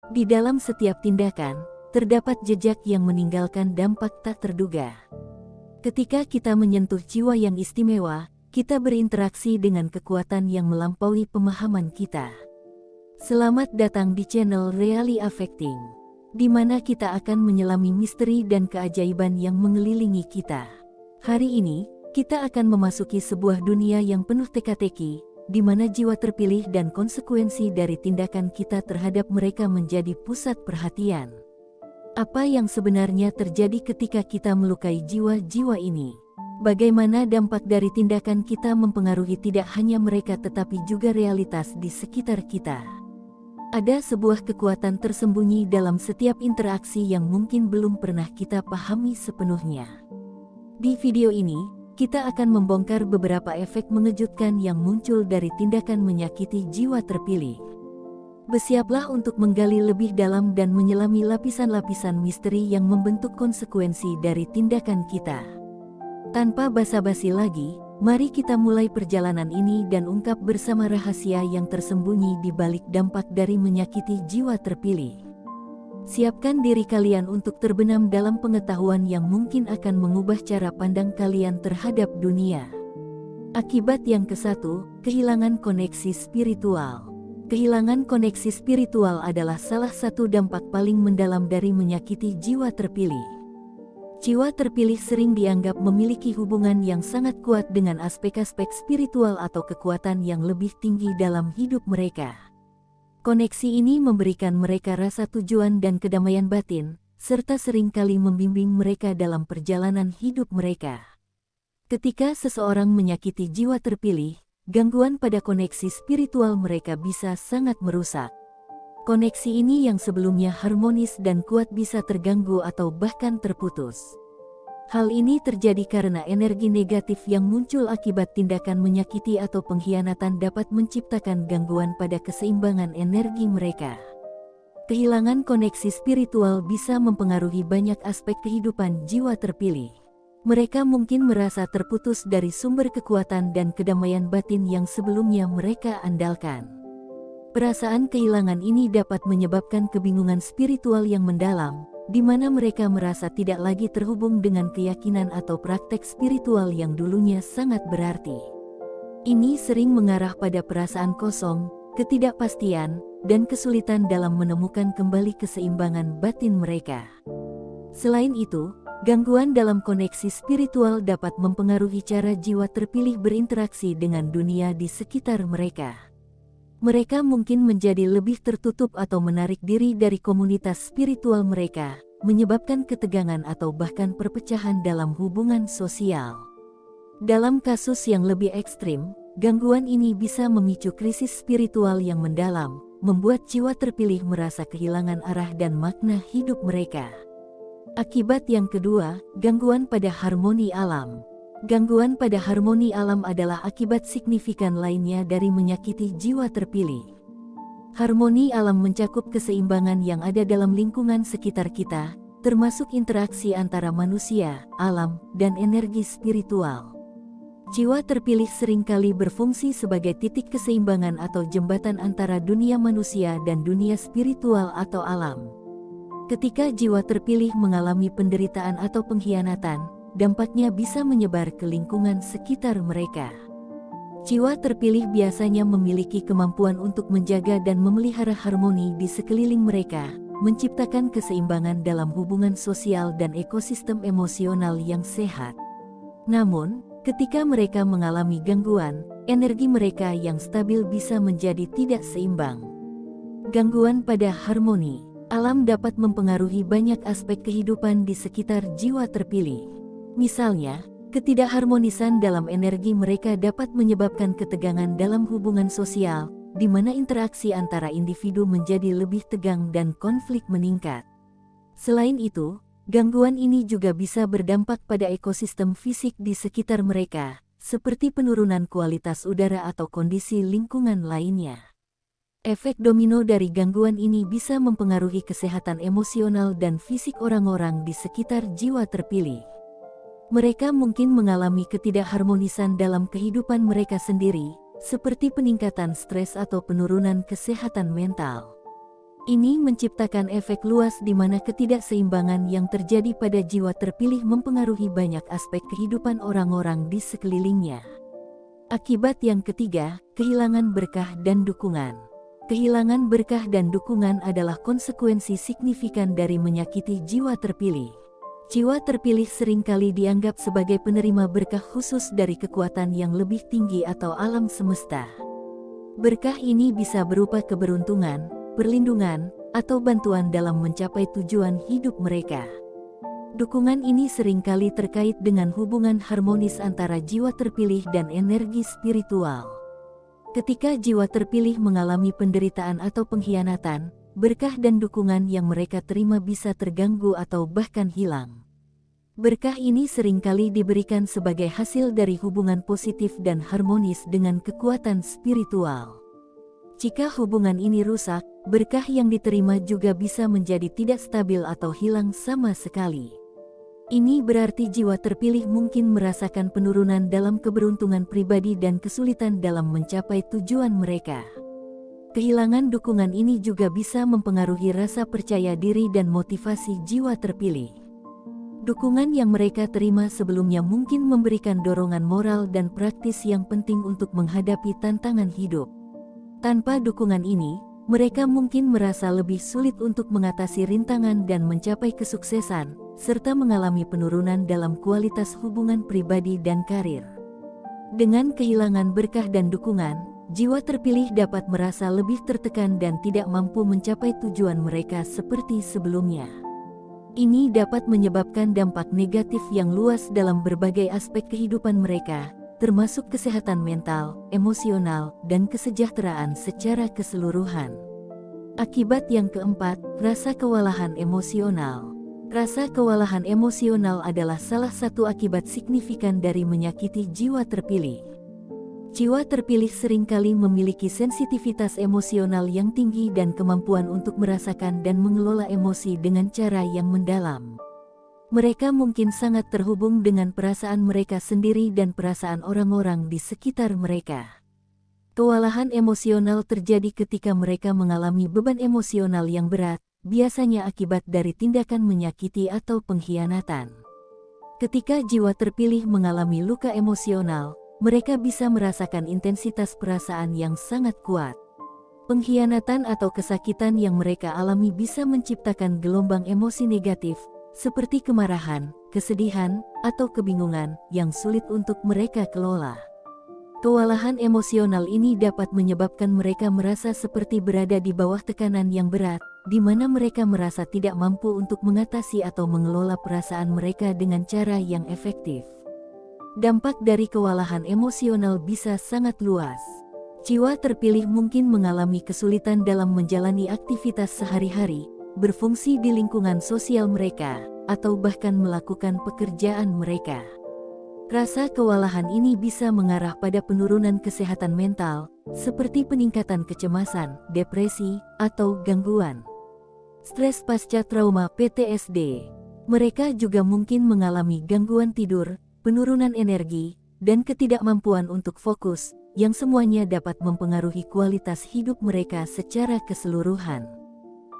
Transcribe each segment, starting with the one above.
Di dalam setiap tindakan, terdapat jejak yang meninggalkan dampak tak terduga. Ketika kita menyentuh jiwa yang istimewa, kita berinteraksi dengan kekuatan yang melampaui pemahaman kita. Selamat datang di channel Really Affecting, di mana kita akan menyelami misteri dan keajaiban yang mengelilingi kita. Hari ini, kita akan memasuki sebuah dunia yang penuh teka-teki, di mana jiwa terpilih dan konsekuensi dari tindakan kita terhadap mereka menjadi pusat perhatian. Apa yang sebenarnya terjadi ketika kita melukai jiwa-jiwa ini? Bagaimana dampak dari tindakan kita mempengaruhi tidak hanya mereka tetapi juga realitas di sekitar kita? Ada sebuah kekuatan tersembunyi dalam setiap interaksi yang mungkin belum pernah kita pahami sepenuhnya. Di video ini, kita akan membongkar beberapa efek mengejutkan yang muncul dari tindakan menyakiti jiwa terpilih. Bersiaplah untuk menggali lebih dalam dan menyelami lapisan-lapisan misteri yang membentuk konsekuensi dari tindakan kita. Tanpa basa-basi lagi, mari kita mulai perjalanan ini dan ungkap bersama rahasia yang tersembunyi di balik dampak dari menyakiti jiwa terpilih. Siapkan diri kalian untuk terbenam dalam pengetahuan yang mungkin akan mengubah cara pandang kalian terhadap dunia. Akibat yang ke-1, kehilangan koneksi spiritual. Kehilangan koneksi spiritual adalah salah satu dampak paling mendalam dari menyakiti jiwa terpilih. Jiwa terpilih sering dianggap memiliki hubungan yang sangat kuat dengan aspek-aspek spiritual atau kekuatan yang lebih tinggi dalam hidup mereka. Koneksi ini memberikan mereka rasa tujuan dan kedamaian batin, serta seringkali membimbing mereka dalam perjalanan hidup mereka. Ketika seseorang menyakiti jiwa terpilih, gangguan pada koneksi spiritual mereka bisa sangat merusak. Koneksi ini yang sebelumnya harmonis dan kuat bisa terganggu atau bahkan terputus. Hal ini terjadi karena energi negatif yang muncul akibat tindakan menyakiti atau pengkhianatan dapat menciptakan gangguan pada keseimbangan energi mereka. Kehilangan koneksi spiritual bisa mempengaruhi banyak aspek kehidupan jiwa terpilih. Mereka mungkin merasa terputus dari sumber kekuatan dan kedamaian batin yang sebelumnya mereka andalkan. Perasaan kehilangan ini dapat menyebabkan kebingungan spiritual yang mendalam, di mana mereka merasa tidak lagi terhubung dengan keyakinan atau praktek spiritual yang dulunya sangat berarti. Ini sering mengarah pada perasaan kosong, ketidakpastian, dan kesulitan dalam menemukan kembali keseimbangan batin mereka. Selain itu, gangguan dalam koneksi spiritual dapat mempengaruhi cara jiwa terpilih berinteraksi dengan dunia di sekitar mereka. Mereka mungkin menjadi lebih tertutup atau menarik diri dari komunitas spiritual mereka, menyebabkan ketegangan atau bahkan perpecahan dalam hubungan sosial. Dalam kasus yang lebih ekstrim, gangguan ini bisa memicu krisis spiritual yang mendalam, membuat jiwa terpilih merasa kehilangan arah dan makna hidup mereka. Akibat yang kedua, gangguan pada harmoni alam. Gangguan pada harmoni alam adalah akibat signifikan lainnya dari menyakiti jiwa terpilih. Harmoni alam mencakup keseimbangan yang ada dalam lingkungan sekitar kita, termasuk interaksi antara manusia, alam, dan energi spiritual. Jiwa terpilih seringkali berfungsi sebagai titik keseimbangan atau jembatan antara dunia manusia dan dunia spiritual atau alam. Ketika jiwa terpilih mengalami penderitaan atau pengkhianatan, dampaknya bisa menyebar ke lingkungan sekitar mereka. Jiwa terpilih biasanya memiliki kemampuan untuk menjaga dan memelihara harmoni di sekeliling mereka, menciptakan keseimbangan dalam hubungan sosial dan ekosistem emosional yang sehat. Namun, ketika mereka mengalami gangguan, energi mereka yang stabil bisa menjadi tidak seimbang. Gangguan pada harmoni alam dapat mempengaruhi banyak aspek kehidupan di sekitar jiwa terpilih. Misalnya, ketidakharmonisan dalam energi mereka dapat menyebabkan ketegangan dalam hubungan sosial, di mana interaksi antara individu menjadi lebih tegang dan konflik meningkat. Selain itu, gangguan ini juga bisa berdampak pada ekosistem fisik di sekitar mereka, seperti penurunan kualitas udara atau kondisi lingkungan lainnya. Efek domino dari gangguan ini bisa mempengaruhi kesehatan emosional dan fisik orang-orang di sekitar jiwa terpilih. Mereka mungkin mengalami ketidakharmonisan dalam kehidupan mereka sendiri, seperti peningkatan stres atau penurunan kesehatan mental. Ini menciptakan efek luas di mana ketidakseimbangan yang terjadi pada jiwa terpilih mempengaruhi banyak aspek kehidupan orang-orang di sekelilingnya. Akibat yang ketiga, kehilangan berkah dan dukungan. Kehilangan berkah dan dukungan adalah konsekuensi signifikan dari menyakiti jiwa terpilih. Jiwa terpilih seringkali dianggap sebagai penerima berkah khusus dari kekuatan yang lebih tinggi atau alam semesta. Berkah ini bisa berupa keberuntungan, perlindungan, atau bantuan dalam mencapai tujuan hidup mereka. Dukungan ini seringkali terkait dengan hubungan harmonis antara jiwa terpilih dan energi spiritual. Ketika jiwa terpilih mengalami penderitaan atau pengkhianatan, berkah dan dukungan yang mereka terima bisa terganggu atau bahkan hilang. Berkah ini seringkali diberikan sebagai hasil dari hubungan positif dan harmonis dengan kekuatan spiritual. Jika hubungan ini rusak, berkah yang diterima juga bisa menjadi tidak stabil atau hilang sama sekali. Ini berarti jiwa terpilih mungkin merasakan penurunan dalam keberuntungan pribadi dan kesulitan dalam mencapai tujuan mereka. Kehilangan dukungan ini juga bisa mempengaruhi rasa percaya diri dan motivasi jiwa terpilih. Dukungan yang mereka terima sebelumnya mungkin memberikan dorongan moral dan praktis yang penting untuk menghadapi tantangan hidup. Tanpa dukungan ini, mereka mungkin merasa lebih sulit untuk mengatasi rintangan dan mencapai kesuksesan, serta mengalami penurunan dalam kualitas hubungan pribadi dan karir. Dengan kehilangan berkah dan dukungan, jiwa terpilih dapat merasa lebih tertekan dan tidak mampu mencapai tujuan mereka seperti sebelumnya. Ini dapat menyebabkan dampak negatif yang luas dalam berbagai aspek kehidupan mereka, termasuk kesehatan mental, emosional, dan kesejahteraan secara keseluruhan. Akibat yang keempat, rasa kewalahan emosional. Rasa kewalahan emosional adalah salah satu akibat signifikan dari menyakiti jiwa terpilih. Jiwa terpilih seringkali memiliki sensitivitas emosional yang tinggi dan kemampuan untuk merasakan dan mengelola emosi dengan cara yang mendalam. Mereka mungkin sangat terhubung dengan perasaan mereka sendiri dan perasaan orang-orang di sekitar mereka. Kewalahan emosional terjadi ketika mereka mengalami beban emosional yang berat, biasanya akibat dari tindakan menyakiti atau pengkhianatan. Ketika jiwa terpilih mengalami luka emosional, mereka bisa merasakan intensitas perasaan yang sangat kuat. Pengkhianatan atau kesakitan yang mereka alami bisa menciptakan gelombang emosi negatif, seperti kemarahan, kesedihan, atau kebingungan yang sulit untuk mereka kelola. Kewalahan emosional ini dapat menyebabkan mereka merasa seperti berada di bawah tekanan yang berat, di mana mereka merasa tidak mampu untuk mengatasi atau mengelola perasaan mereka dengan cara yang efektif. Dampak dari kewalahan emosional bisa sangat luas. Jiwa terpilih mungkin mengalami kesulitan dalam menjalani aktivitas sehari-hari, berfungsi di lingkungan sosial mereka, atau bahkan melakukan pekerjaan mereka. Rasa kewalahan ini bisa mengarah pada penurunan kesehatan mental, seperti peningkatan kecemasan, depresi, atau gangguan stres pasca trauma PTSD. Mereka juga mungkin mengalami gangguan tidur, penurunan energi, dan ketidakmampuan untuk fokus, yang semuanya dapat mempengaruhi kualitas hidup mereka secara keseluruhan.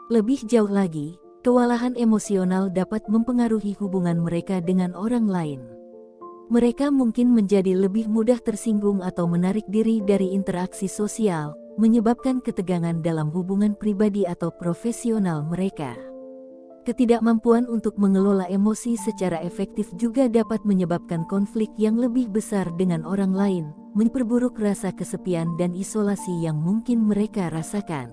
Lebih jauh lagi, kewalahan emosional dapat mempengaruhi hubungan mereka dengan orang lain. Mereka mungkin menjadi lebih mudah tersinggung atau menarik diri dari interaksi sosial, menyebabkan ketegangan dalam hubungan pribadi atau profesional mereka. Ketidakmampuan untuk mengelola emosi secara efektif juga dapat menyebabkan konflik yang lebih besar dengan orang lain, memperburuk rasa kesepian dan isolasi yang mungkin mereka rasakan.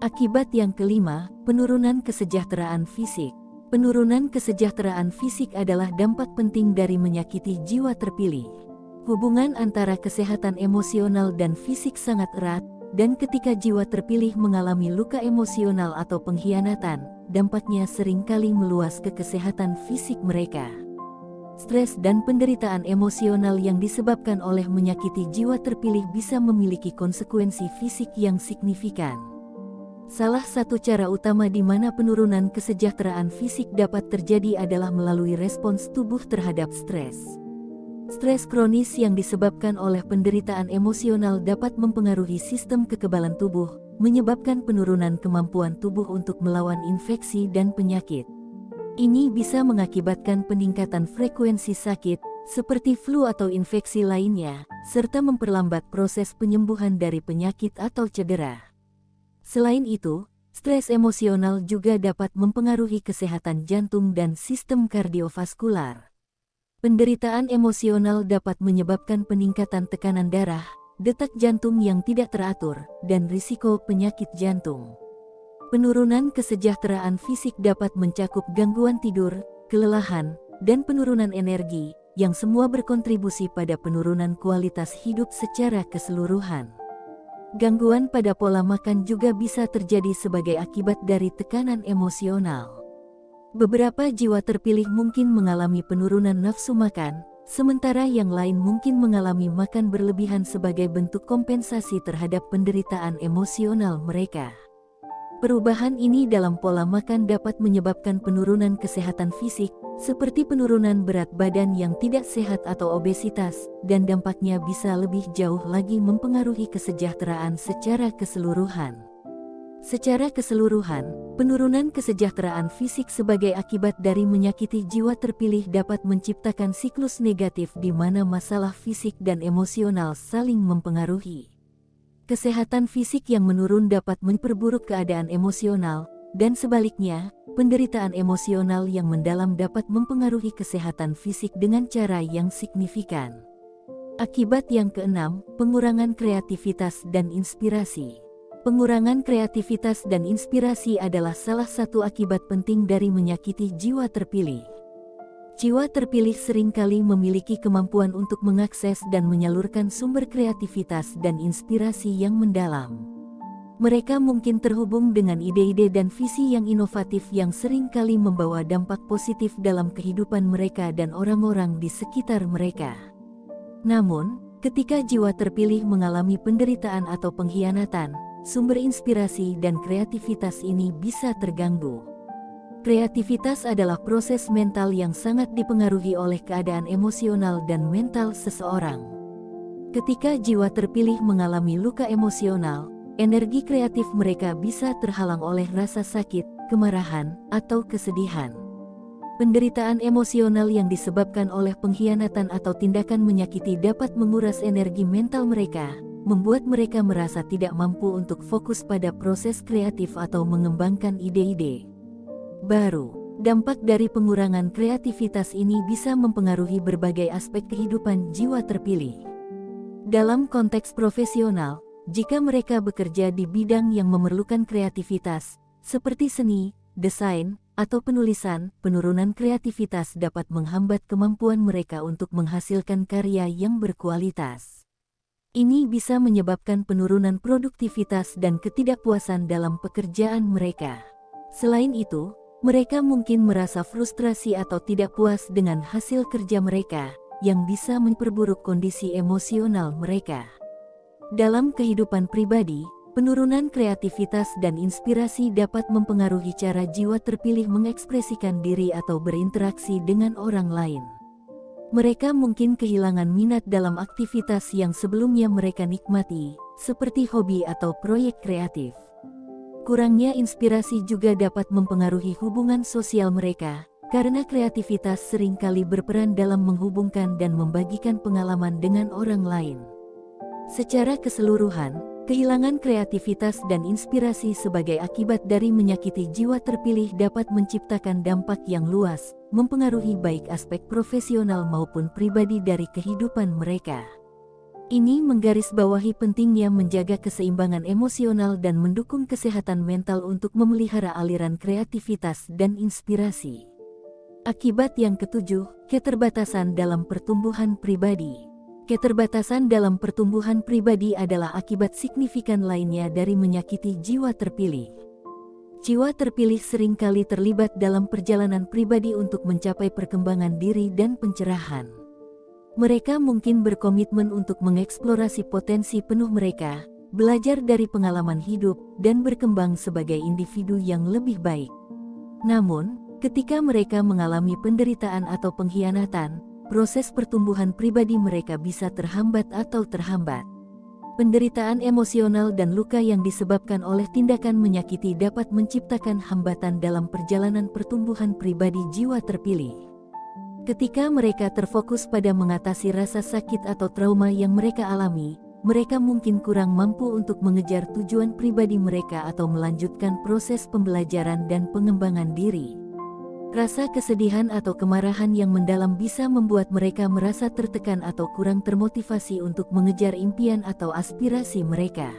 Akibat yang kelima, penurunan kesejahteraan fisik. Penurunan kesejahteraan fisik adalah dampak penting dari menyakiti jiwa terpilih. Hubungan antara kesehatan emosional dan fisik sangat erat, dan ketika jiwa terpilih mengalami luka emosional atau pengkhianatan, dampaknya seringkali meluas ke kesehatan fisik mereka. Stres dan penderitaan emosional yang disebabkan oleh menyakiti jiwa terpilih bisa memiliki konsekuensi fisik yang signifikan. Salah satu cara utama di mana penurunan kesejahteraan fisik dapat terjadi adalah melalui respons tubuh terhadap stres. Stres kronis yang disebabkan oleh penderitaan emosional dapat mempengaruhi sistem kekebalan tubuh, menyebabkan penurunan kemampuan tubuh untuk melawan infeksi dan penyakit. Ini bisa mengakibatkan peningkatan frekuensi sakit, seperti flu atau infeksi lainnya, serta memperlambat proses penyembuhan dari penyakit atau cedera. Selain itu, stres emosional juga dapat mempengaruhi kesehatan jantung dan sistem kardiovaskular. Penderitaan emosional dapat menyebabkan peningkatan tekanan darah, detak jantung yang tidak teratur, dan risiko penyakit jantung. Penurunan kesejahteraan fisik dapat mencakup gangguan tidur, kelelahan, dan penurunan energi, yang semua berkontribusi pada penurunan kualitas hidup secara keseluruhan. Gangguan pada pola makan juga bisa terjadi sebagai akibat dari tekanan emosional. Beberapa jiwa terpilih mungkin mengalami penurunan nafsu makan, sementara yang lain mungkin mengalami makan berlebihan sebagai bentuk kompensasi terhadap penderitaan emosional mereka. Perubahan ini dalam pola makan dapat menyebabkan penurunan kesehatan fisik, seperti penurunan berat badan yang tidak sehat atau obesitas, dan dampaknya bisa lebih jauh lagi mempengaruhi kesejahteraan secara keseluruhan. Secara keseluruhan, penurunan kesejahteraan fisik sebagai akibat dari menyakiti jiwa terpilih dapat menciptakan siklus negatif di mana masalah fisik dan emosional saling mempengaruhi. Kesehatan fisik yang menurun dapat memperburuk keadaan emosional, dan sebaliknya, penderitaan emosional yang mendalam dapat mempengaruhi kesehatan fisik dengan cara yang signifikan. Akibat yang keenam, pengurangan kreativitas dan inspirasi. Pengurangan kreativitas dan inspirasi adalah salah satu akibat penting dari menyakiti jiwa terpilih. Jiwa terpilih seringkali memiliki kemampuan untuk mengakses dan menyalurkan sumber kreativitas dan inspirasi yang mendalam. Mereka mungkin terhubung dengan ide-ide dan visi yang inovatif yang seringkali membawa dampak positif dalam kehidupan mereka dan orang-orang di sekitar mereka. Namun, ketika jiwa terpilih mengalami penderitaan atau pengkhianatan, sumber inspirasi dan kreativitas ini bisa terganggu. Kreativitas adalah proses mental yang sangat dipengaruhi oleh keadaan emosional dan mental seseorang. Ketika jiwa terpilih mengalami luka emosional, energi kreatif mereka bisa terhalang oleh rasa sakit, kemarahan, atau kesedihan. Penderitaan emosional yang disebabkan oleh pengkhianatan atau tindakan menyakiti dapat menguras energi mental mereka, membuat mereka merasa tidak mampu untuk fokus pada proses kreatif atau mengembangkan ide-ide baru. Dampak dari pengurangan kreativitas ini bisa mempengaruhi berbagai aspek kehidupan jiwa terpilih. Dalam konteks profesional, jika mereka bekerja di bidang yang memerlukan kreativitas, seperti seni, desain, atau penulisan, penurunan kreativitas dapat menghambat kemampuan mereka untuk menghasilkan karya yang berkualitas. Ini bisa menyebabkan penurunan produktivitas dan ketidakpuasan dalam pekerjaan mereka. Selain itu, mereka mungkin merasa frustrasi atau tidak puas dengan hasil kerja mereka, yang bisa memperburuk kondisi emosional mereka. Dalam kehidupan pribadi, penurunan kreativitas dan inspirasi dapat mempengaruhi cara jiwa terpilih mengekspresikan diri atau berinteraksi dengan orang lain. Mereka mungkin kehilangan minat dalam aktivitas yang sebelumnya mereka nikmati, seperti hobi atau proyek kreatif. Kurangnya inspirasi juga dapat mempengaruhi hubungan sosial mereka, karena kreativitas seringkali berperan dalam menghubungkan dan membagikan pengalaman dengan orang lain. Secara keseluruhan, kehilangan kreativitas dan inspirasi sebagai akibat dari menyakiti jiwa terpilih dapat menciptakan dampak yang luas, mempengaruhi baik aspek profesional maupun pribadi dari kehidupan mereka. Ini menggarisbawahi pentingnya menjaga keseimbangan emosional dan mendukung kesehatan mental untuk memelihara aliran kreativitas dan inspirasi. Akibat yang ketujuh, keterbatasan dalam pertumbuhan pribadi. Keterbatasan dalam pertumbuhan pribadi adalah akibat signifikan lainnya dari menyakiti jiwa terpilih. Jiwa terpilih seringkali terlibat dalam perjalanan pribadi untuk mencapai perkembangan diri dan pencerahan. Mereka mungkin berkomitmen untuk mengeksplorasi potensi penuh mereka, belajar dari pengalaman hidup, dan berkembang sebagai individu yang lebih baik. Namun, ketika mereka mengalami penderitaan atau pengkhianatan, proses pertumbuhan pribadi mereka bisa terhambat atau terhambat. Penderitaan emosional dan luka yang disebabkan oleh tindakan menyakiti dapat menciptakan hambatan dalam perjalanan pertumbuhan pribadi jiwa terpilih. Ketika mereka terfokus pada mengatasi rasa sakit atau trauma yang mereka alami, mereka mungkin kurang mampu untuk mengejar tujuan pribadi mereka atau melanjutkan proses pembelajaran dan pengembangan diri. Rasa kesedihan atau kemarahan yang mendalam bisa membuat mereka merasa tertekan atau kurang termotivasi untuk mengejar impian atau aspirasi mereka.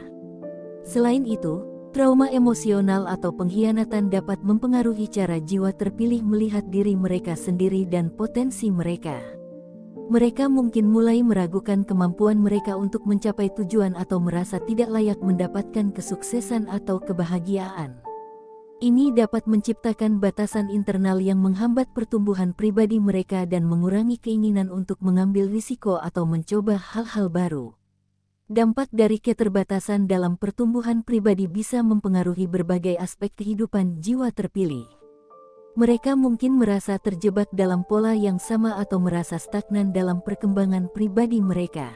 Selain itu, trauma emosional atau pengkhianatan dapat mempengaruhi cara jiwa terpilih melihat diri mereka sendiri dan potensi mereka. Mereka mungkin mulai meragukan kemampuan mereka untuk mencapai tujuan atau merasa tidak layak mendapatkan kesuksesan atau kebahagiaan. Ini dapat menciptakan batasan internal yang menghambat pertumbuhan pribadi mereka dan mengurangi keinginan untuk mengambil risiko atau mencoba hal-hal baru. Dampak dari keterbatasan dalam pertumbuhan pribadi bisa mempengaruhi berbagai aspek kehidupan jiwa terpilih. Mereka mungkin merasa terjebak dalam pola yang sama atau merasa stagnan dalam perkembangan pribadi mereka.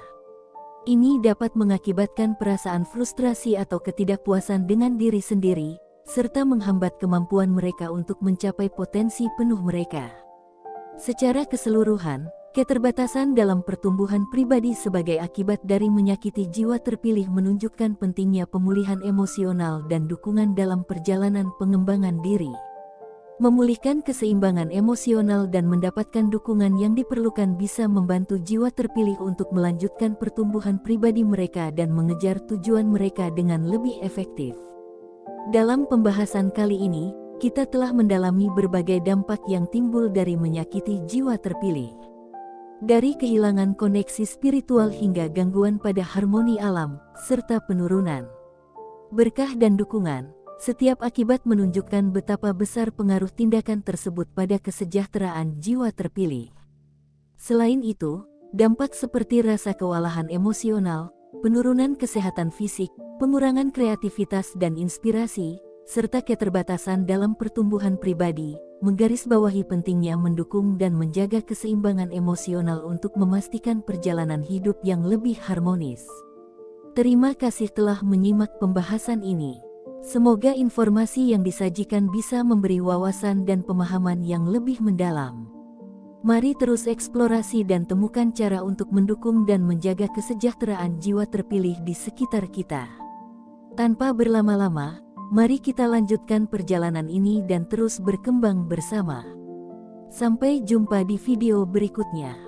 Ini dapat mengakibatkan perasaan frustrasi atau ketidakpuasan dengan diri sendiri, serta menghambat kemampuan mereka untuk mencapai potensi penuh mereka. Secara keseluruhan, keterbatasan dalam pertumbuhan pribadi sebagai akibat dari menyakiti jiwa terpilih menunjukkan pentingnya pemulihan emosional dan dukungan dalam perjalanan pengembangan diri. Memulihkan keseimbangan emosional dan mendapatkan dukungan yang diperlukan bisa membantu jiwa terpilih untuk melanjutkan pertumbuhan pribadi mereka dan mengejar tujuan mereka dengan lebih efektif. Dalam pembahasan kali ini, kita telah mendalami berbagai dampak yang timbul dari menyakiti jiwa terpilih. Dari kehilangan koneksi spiritual hingga gangguan pada harmoni alam, serta penurunan berkah dan dukungan, setiap akibat menunjukkan betapa besar pengaruh tindakan tersebut pada kesejahteraan jiwa terpilih. Selain itu, dampak seperti rasa kewalahan emosional, penurunan kesehatan fisik, pengurangan kreativitas dan inspirasi, serta keterbatasan dalam pertumbuhan pribadi, menggarisbawahi pentingnya mendukung dan menjaga keseimbangan emosional untuk memastikan perjalanan hidup yang lebih harmonis. Terima kasih telah menyimak pembahasan ini. Semoga informasi yang disajikan bisa memberi wawasan dan pemahaman yang lebih mendalam. Mari terus eksplorasi dan temukan cara untuk mendukung dan menjaga kesejahteraan jiwa terpilih di sekitar kita. Tanpa berlama-lama, mari kita lanjutkan perjalanan ini dan terus berkembang bersama. Sampai jumpa di video berikutnya.